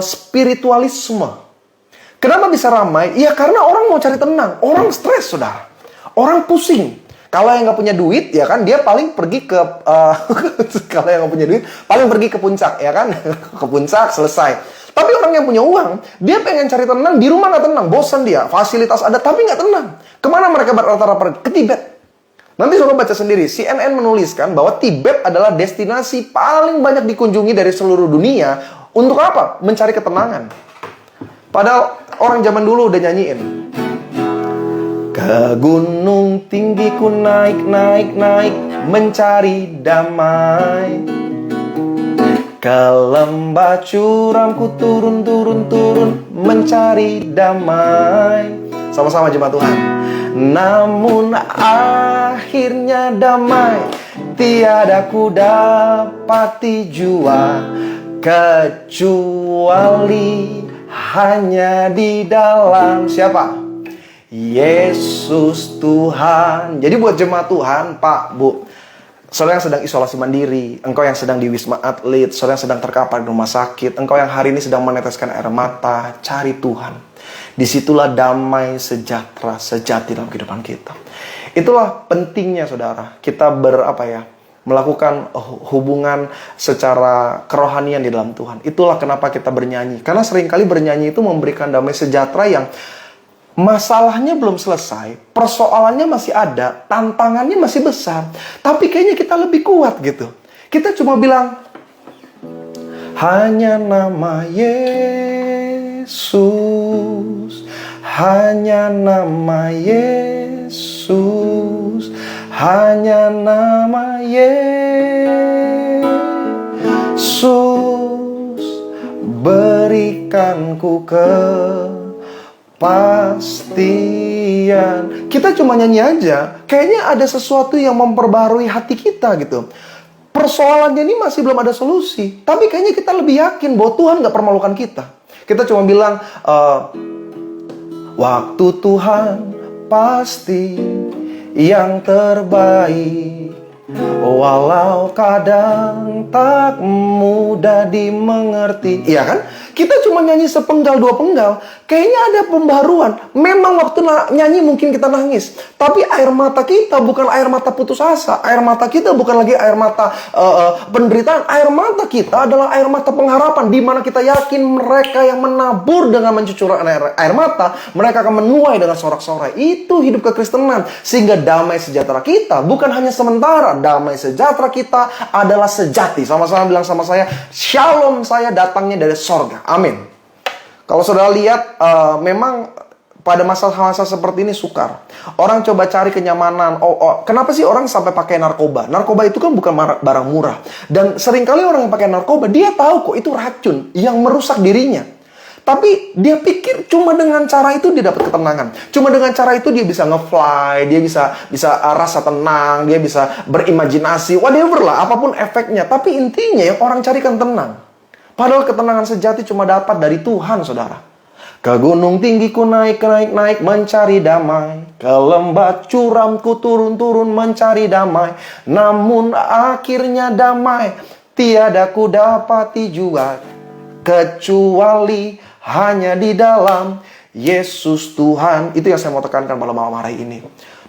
spiritualisme. Kenapa bisa ramai? Ya karena orang mau cari tenang. Orang stres, saudara. Orang pusing. Kalau yang nggak punya duit, ya kan, dia paling pergi ke kalau yang nggak punya duit, paling pergi ke puncak, ya kan, ke puncak selesai. Tapi orang yang punya uang, dia pengen cari tenang, di rumah nggak tenang, bosan dia, fasilitas ada tapi nggak tenang. Kemana mereka rata-rata pergi? Ke Tibet. Nanti saudara baca sendiri, CNN menuliskan bahwa Tibet adalah destinasi paling banyak dikunjungi dari seluruh dunia. Untuk apa? Mencari ketenangan. Padahal orang zaman dulu udah nyanyiin. Ke gunung tinggi ku naik, naik, naik, mencari damai. Ke lembah curam ku turun, turun, turun, mencari damai. Sama-sama jemaat Tuhan. Namun akhirnya damai tiada ku dapati jua, kecuali hanya di dalam siapa? Yesus Tuhan. Jadi buat jemaat Tuhan, Pak, Bu, saudara yang sedang isolasi mandiri, engkau yang sedang di Wisma Atlet, saudara yang sedang terkapar di rumah sakit, engkau yang hari ini sedang meneteskan air mata, cari Tuhan. Disitulah damai sejahtera sejati dalam kehidupan kita. Itulah pentingnya, saudara, kita melakukan hubungan secara kerohanian di dalam Tuhan. Itulah kenapa kita bernyanyi. Karena seringkali bernyanyi itu memberikan damai sejahtera yang masalahnya belum selesai, persoalannya masih ada, tantangannya masih besar, tapi kayaknya kita lebih kuat gitu. Kita cuma bilang, hanya nama Yesus, hanya nama Yesus, hanya nama Yesus, berikan ku kepastian. Kita cuma nyanyi aja, kayaknya ada sesuatu yang memperbarui hati kita gitu. Persoalannya ini masih belum ada solusi, tapi kayaknya kita lebih yakin bahwa Tuhan gak permalukan kita. Kita cuma bilang, waktu Tuhan pasti yang terbaik, walau kadang tak mudah dimengerti. Iya kan? Kita cuma nyanyi sepenggal dua penggal, kayaknya ada pembaruan. Memang waktu nyanyi mungkin kita nangis, tapi air mata kita bukan air mata putus asa. Air mata kita bukan lagi air mata penderitaan. Air mata kita adalah air mata pengharapan, di mana kita yakin mereka yang menabur dengan mencucurkan air mata, mereka akan menuai dengan sorak-sorai. Itu hidup kekristenan. Sehingga damai sejahtera kita bukan hanya sementara. Damai sejahtera kita adalah sejati. Sama-sama bilang sama saya, shalom saya datangnya dari sorga. Amin. Kalau saudara lihat, memang pada masa-masa seperti ini sukar. Orang coba cari kenyamanan. Kenapa sih orang sampai pakai narkoba? Narkoba itu kan bukan barang murah. Dan seringkali orang yang pakai narkoba, dia tahu kok itu racun yang merusak dirinya. Tapi dia pikir cuma dengan cara itu dia dapat ketenangan. Cuma dengan cara itu dia bisa nge-fly, dia bisa rasa tenang, dia bisa berimajinasi, whatever lah, apapun efeknya. Tapi intinya yang orang carikan tenang. Padahal ketenangan sejati cuma dapat dari Tuhan, saudara. Ke gunung tinggi ku naik mencari damai. Ke lembah curam ku turun mencari damai. Namun akhirnya damai tiada ku dapati juga, kecuali hanya di dalam Yesus Tuhan. Itu yang saya mau tekankan pada malam hari ini.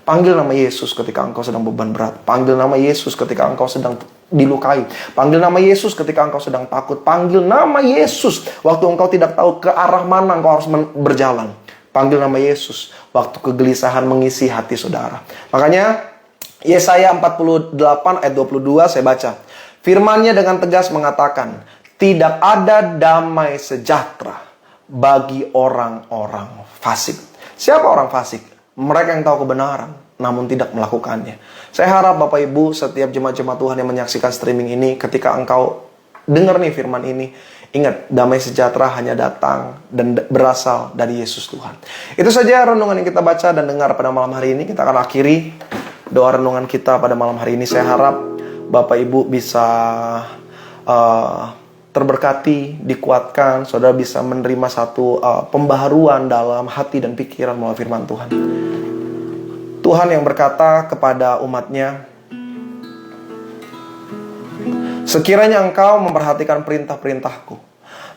Panggil nama Yesus ketika engkau sedang beban berat. Panggil nama Yesus ketika engkau sedang dilukai. Panggil nama Yesus ketika engkau sedang takut. Panggil nama Yesus waktu engkau tidak tahu ke arah mana engkau harus berjalan. Panggil nama Yesus waktu kegelisahan mengisi hati saudara. Makanya Yesaya 48 ayat 22 saya baca. Firman-Nya dengan tegas mengatakan, tidak ada damai sejahtera bagi orang-orang fasik. Siapa orang fasik? Mereka yang tahu kebenaran, namun tidak melakukannya. Saya harap Bapak Ibu, setiap jemaat-jemaat Tuhan yang menyaksikan streaming ini, ketika engkau dengar nih firman ini, ingat, damai sejahtera hanya datang dan berasal dari Yesus Tuhan. Itu saja renungan yang kita baca dan dengar pada malam hari ini. Kita akan akhiri doa renungan kita pada malam hari ini. Saya harap Bapak Ibu bisa terberkati, dikuatkan, saudara bisa menerima satu pembaharuan dalam hati dan pikiran melalui firman Tuhan. Tuhan yang berkata kepada umat-Nya, sekiranya engkau memperhatikan perintah-perintahku,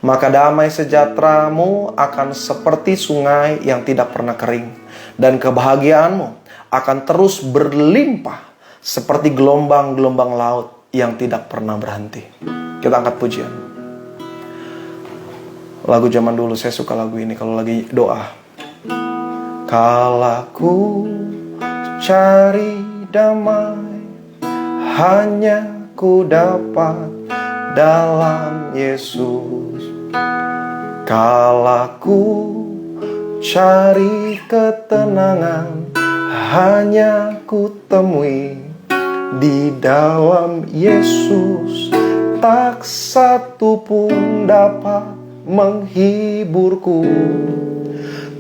maka damai sejahteramu akan seperti sungai yang tidak pernah kering, dan kebahagiaanmu akan terus berlimpah seperti gelombang-gelombang laut yang tidak pernah berhenti. Kita angkat pujian. Lagu zaman dulu, saya suka lagu ini kalau lagi doa. Kalaku cari damai, hanya ku dapat dalam Yesus. Kalaku cari ketenangan, hanya ku temui di dalam Yesus. Tak satu pun dapat menghiburku,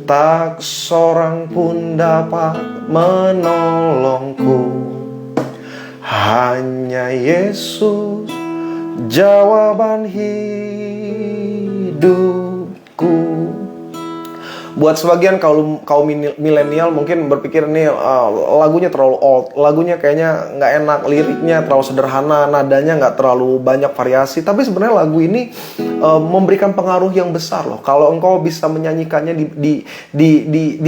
tak seorang pun dapat menolongku. Hanya Yesus jawaban hidupku. Buat sebagian kaum milenial mungkin berpikir nih lagunya terlalu old, lagunya kayaknya nggak enak, liriknya terlalu sederhana, nadanya nggak terlalu banyak variasi. Tapi sebenarnya lagu ini memberikan pengaruh yang besar loh. Kalau engkau bisa menyanyikannya di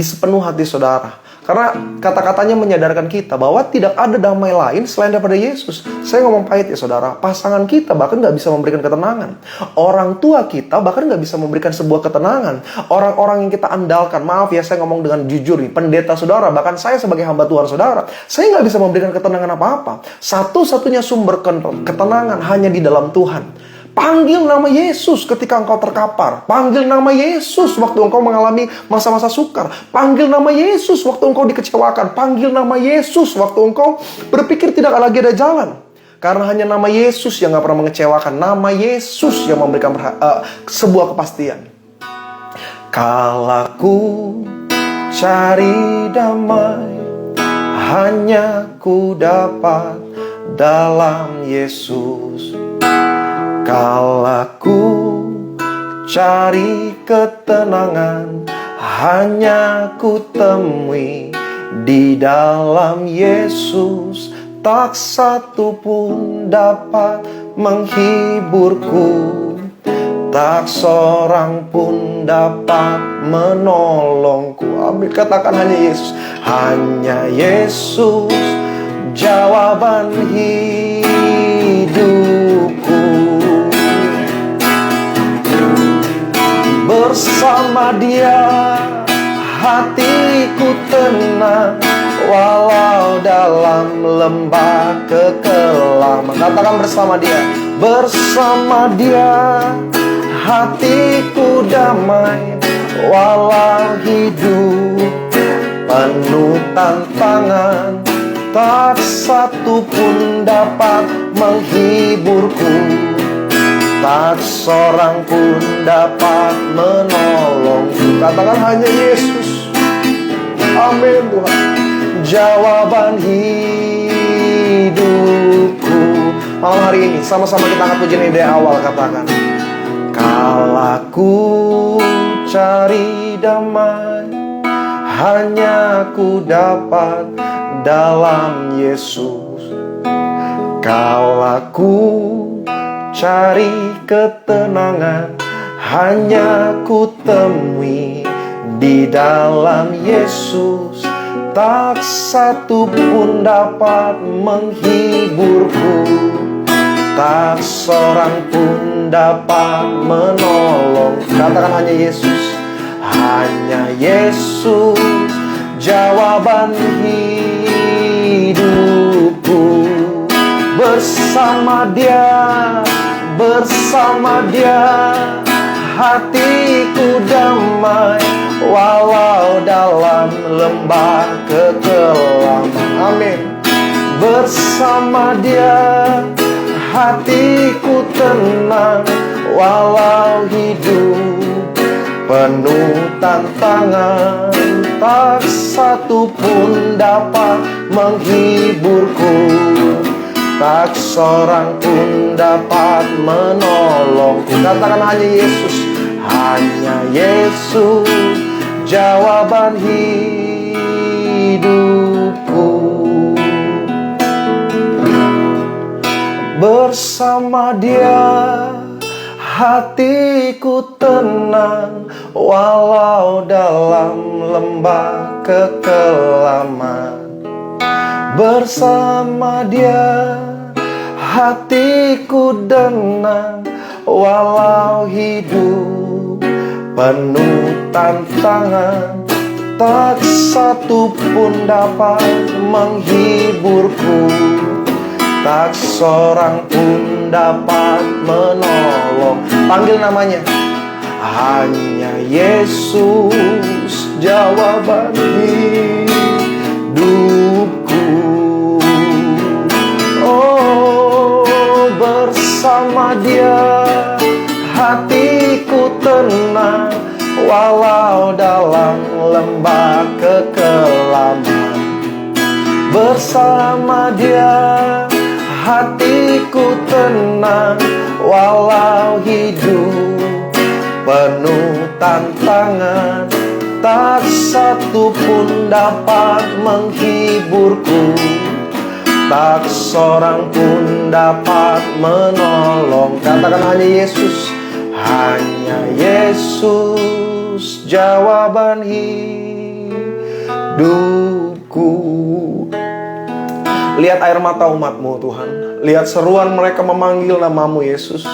sepenuh hati saudara. Karena kata-katanya menyadarkan kita bahwa tidak ada damai lain selain daripada Yesus. Saya ngomong pahit ya saudara, pasangan kita bahkan nggak bisa memberikan ketenangan. Orang tua kita bahkan nggak bisa memberikan sebuah ketenangan. Orang-orang yang kita andalkan, maaf ya saya ngomong dengan jujur nih, pendeta saudara, bahkan saya sebagai hamba Tuhan saudara, saya nggak bisa memberikan ketenangan apa-apa. Satu-satunya sumber ketenangan hanya di dalam Tuhan. Panggil nama Yesus ketika engkau terkapar. Panggil nama Yesus waktu engkau mengalami masa-masa sukar. Panggil nama Yesus waktu engkau dikecewakan. Panggil nama Yesus waktu engkau berpikir tidak lagi ada jalan. Karena hanya nama Yesus yang gak pernah mengecewakan. Nama Yesus yang memberikan sebuah kepastian. Kalaku cari damai, hanya ku dapat dalam Yesus. Kalaku cari ketenangan hanya ku temui di dalam Yesus. Tak satu pun dapat menghiburku, tak seorang pun dapat menolongku. Amin. Katakan hanya Yesus. Hanya Yesus jawaban hidupku. Bersama Dia hatiku tenang, walau dalam lembah kekelaman. Katakan bersama Dia. Bersama Dia hatiku damai, walau hidup penuh tantangan. Tak satu pun dapat menghiburku, tak seorang pun dapat menolongku. Katakan hanya Yesus. Amin Tuhan. Jawaban hidupku. Malam hari ini sama-sama kita angkat pujian ini dari awal. Katakan, kala ku cari damai, hanya ku dapat dalam Yesus. Kala ku cari ketenangan, hanya ku temui di dalam Yesus. Tak satu pun dapat menghiburku, tak seorang pun dapat menolong. Katakan hanya Yesus. Hanya Yesus jawaban hidupku. Bersama Dia hatiku damai, walau dalam lembah kekelaman. Amin. Bersama Dia hatiku tenang, walau hidup penuh tantangan. Tak satu pun dapat menghiburku, tak seorang pun dapat menolongku. Katakan hanya Yesus. Hanya Yesus jawaban hidupku. Bersama Dia hatiku tenang, walau dalam lembah kekelaman. Bersama Dia hatiku tenang, walau hidup penuh tantangan. Tak satu pun dapat menghiburku, tak seorang pun dapat menolong. Panggil namanya. Hanya Yesus jawaban hidupku. Oh, bersama Dia hatiku tenang, walau dalam lembah kekelaman. Bersama Dia hatiku tenang, walau hidup penuh tantangan. Tak satu pun dapat menghiburku, tak seorang pun dapat menolong. Katakan hanya Yesus. Hanya Yesus jawaban hidupku. Lihat air mata umat-Mu Tuhan. Lihat seruan mereka memanggil nama-Mu Yesus.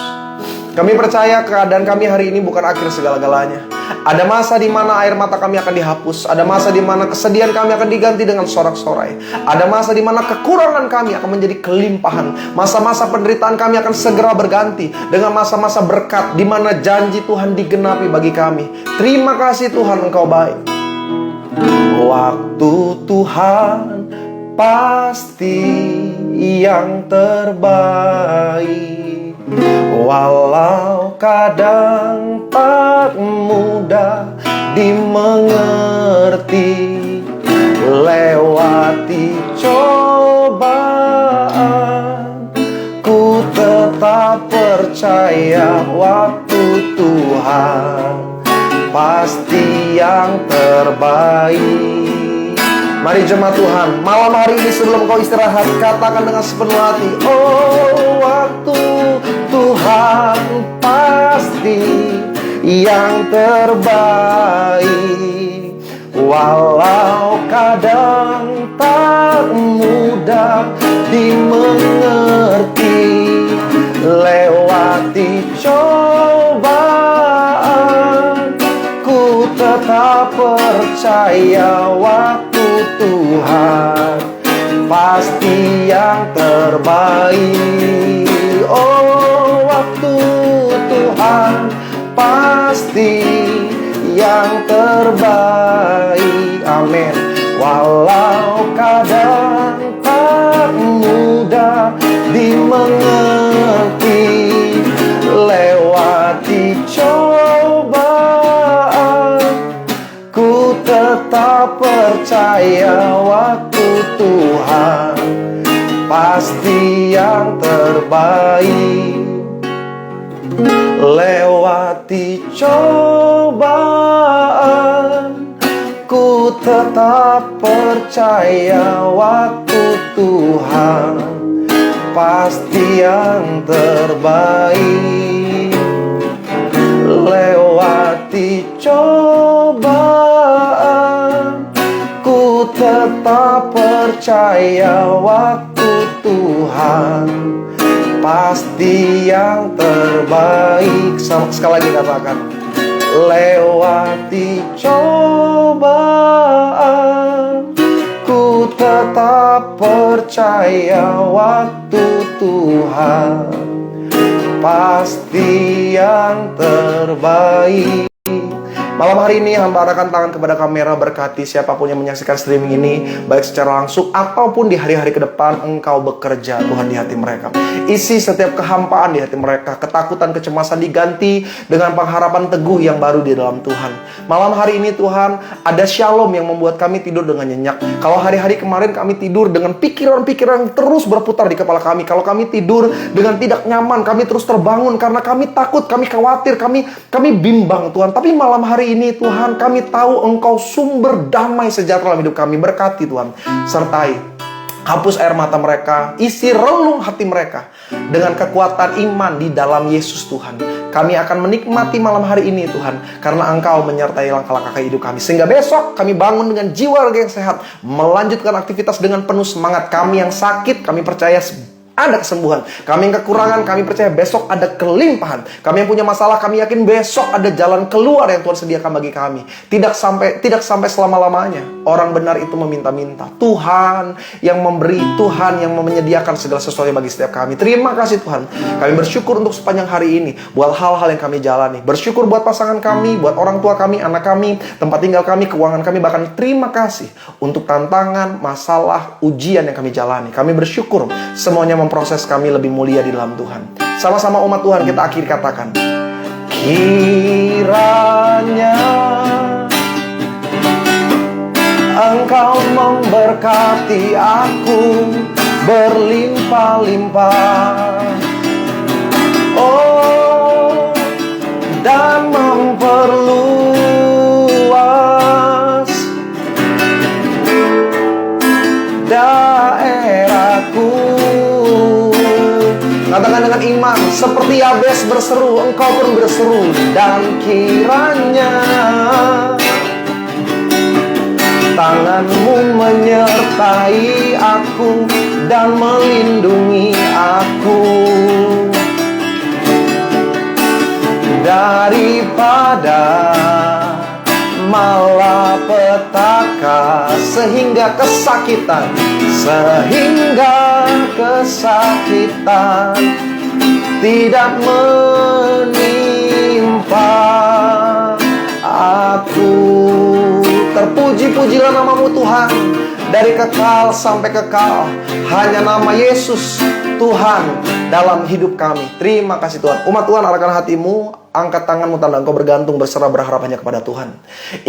Kami percaya keadaan kami hari ini bukan akhir segala-galanya. Ada masa di mana air mata kami akan dihapus. Ada masa di mana kesedihan kami akan diganti dengan sorak-sorai. Ada masa di mana kekurangan kami akan menjadi kelimpahan. Masa-masa penderitaan kami akan segera berganti dengan masa-masa berkat di mana janji Tuhan digenapi bagi kami. Terima kasih Tuhan, Engkau baik. Waktu Tuhan pasti yang terbaik. Walau kadang tak mudah dimengerti, lewati cobaan, ku tetap percaya waktu Tuhan Tuhan pasti yang terbaik. Mari jemaat Tuhan, malam hari ini sebelum kau istirahat, katakan dengan sepenuh hati, oh waktu Tuhan pasti yang terbaik. Walau kadang tak mudah dimengerti, lewati cobaan, ku tetap percaya waktu Tuhan pasti yang terbaik. Oh waktu Tuhan pasti yang terbaik. Amin. Walau kadang tak mudah dimengerti, lewati cobaan, ku tetap percaya waktu Tuhan pasti yang terbaik. Lewati cobaan, ku tetap percaya waktu Tuhan pasti yang terbaik. Lewati cobaan, ku tetap percaya waktu Tuhan pasti yang terbaik. Sekali lagi katakan, lewati cobaan, ku tetap percaya waktu Tuhan pasti yang terbaik. Malam hari ini hamba arahkan tangan kepada kamera, berkati siapapun yang menyaksikan streaming ini, baik secara langsung ataupun di hari-hari ke depan. Engkau bekerja Tuhan di hati mereka. Isi setiap kehampaan di hati mereka, ketakutan, kecemasan diganti dengan pengharapan teguh yang baru di dalam Tuhan. Malam hari ini Tuhan, ada shalom yang membuat kami tidur dengan nyenyak. Kalau hari-hari kemarin kami tidur dengan pikiran-pikiran terus berputar di kepala kami, kalau kami tidur dengan tidak nyaman, kami terus terbangun karena kami takut, kami khawatir, kami bimbang Tuhan. Tapi malam hari ini Tuhan, kami tahu Engkau sumber damai sejahtera dalam hidup kami. Berkati Tuhan, sertai, hapus air mata mereka, isi relung hati mereka dengan kekuatan iman di dalam Yesus Tuhan. Kami akan menikmati malam hari ini Tuhan, karena Engkau menyertai langkah-langkah hidup kami, sehingga besok kami bangun dengan jiwa raga yang sehat, melanjutkan aktivitas dengan penuh semangat. Kami yang sakit, kami percaya ada kesembuhan. Kami yang kekurangan, kami percaya besok ada kelimpahan. Kami yang punya masalah, kami yakin besok ada jalan keluar yang Tuhan sediakan bagi kami. Tidak sampai selama-lamanya orang benar itu meminta-minta. Tuhan yang memberi, Tuhan yang menyediakan segala sesuatu bagi setiap kami. Terima kasih Tuhan. Kami bersyukur untuk sepanjang hari ini, buat hal-hal yang kami jalani. Bersyukur buat pasangan kami, buat orang tua kami, anak kami, tempat tinggal kami, keuangan kami. Bahkan terima kasih untuk tantangan, masalah, ujian yang kami jalani. Kami bersyukur semuanya memproses kami lebih mulia di dalam Tuhan. Sama-sama umat Tuhan kita akhiri katakan, kiranya Engkau memberkati aku berlimpah-limpah, oh, dan memperluas daerahku. Katakan dengan iman, seperti Yabes berseru, Engkau pun berseru. Dan kiranya tangan-Mu menyertai aku dan melindungi aku daripada malapetaka, sehingga kesakitan tidak menimpa aku. Terpuji-pujilah nama-Mu Tuhan, dari kekal sampai kekal. Hanya nama Yesus Tuhan dalam hidup kami. Terima kasih Tuhan. Umat Tuhan, arahkan hatimu, angkat tanganmu tanda engkau bergantung, berserah, berharap hanya kepada Tuhan.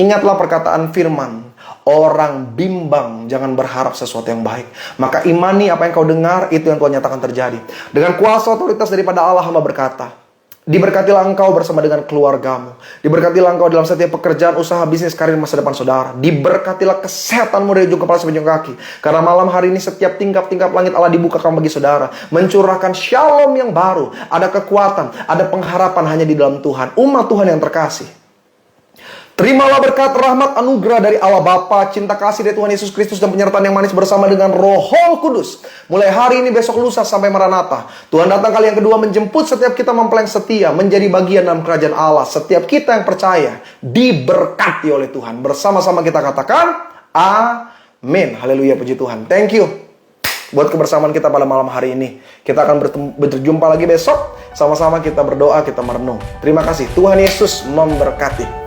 Ingatlah perkataan firman, orang bimbang jangan berharap sesuatu yang baik. Maka imani apa yang kau dengar, itu yang Tuhan nyatakan terjadi. Dengan kuasa otoritas daripada Allah, hamba berkata, Diberkatilah engkau bersama dengan keluargamu. Diberkatilah engkau dalam setiap pekerjaan, usaha, bisnis, karir, masa depan saudara. Diberkatilah kesehatanmu dari ujung kepala sampai ujung kaki. Karena malam hari ini setiap tingkap-tingkap langit Allah dibukakan bagi saudara. Mencurahkan shalom yang baru. Ada kekuatan, ada pengharapan hanya di dalam Tuhan. Umat Tuhan yang terkasih. Terimalah berkat, rahmat, anugerah dari Allah Bapa, cinta kasih dari Tuhan Yesus Kristus, dan penyertaan yang manis bersama dengan Roh Kudus. Mulai hari ini, besok, lusa, sampai Maranatha. Tuhan datang kali yang kedua menjemput setiap kita mempelai yang setia, menjadi bagian dalam kerajaan Allah. Setiap kita yang percaya, diberkati oleh Tuhan. Bersama-sama kita katakan, amin. Haleluya, puji Tuhan. Thank you buat kebersamaan kita pada malam hari ini. Kita akan berjumpa lagi besok. Sama-sama kita berdoa, kita merenung. Terima kasih. Tuhan Yesus memberkati.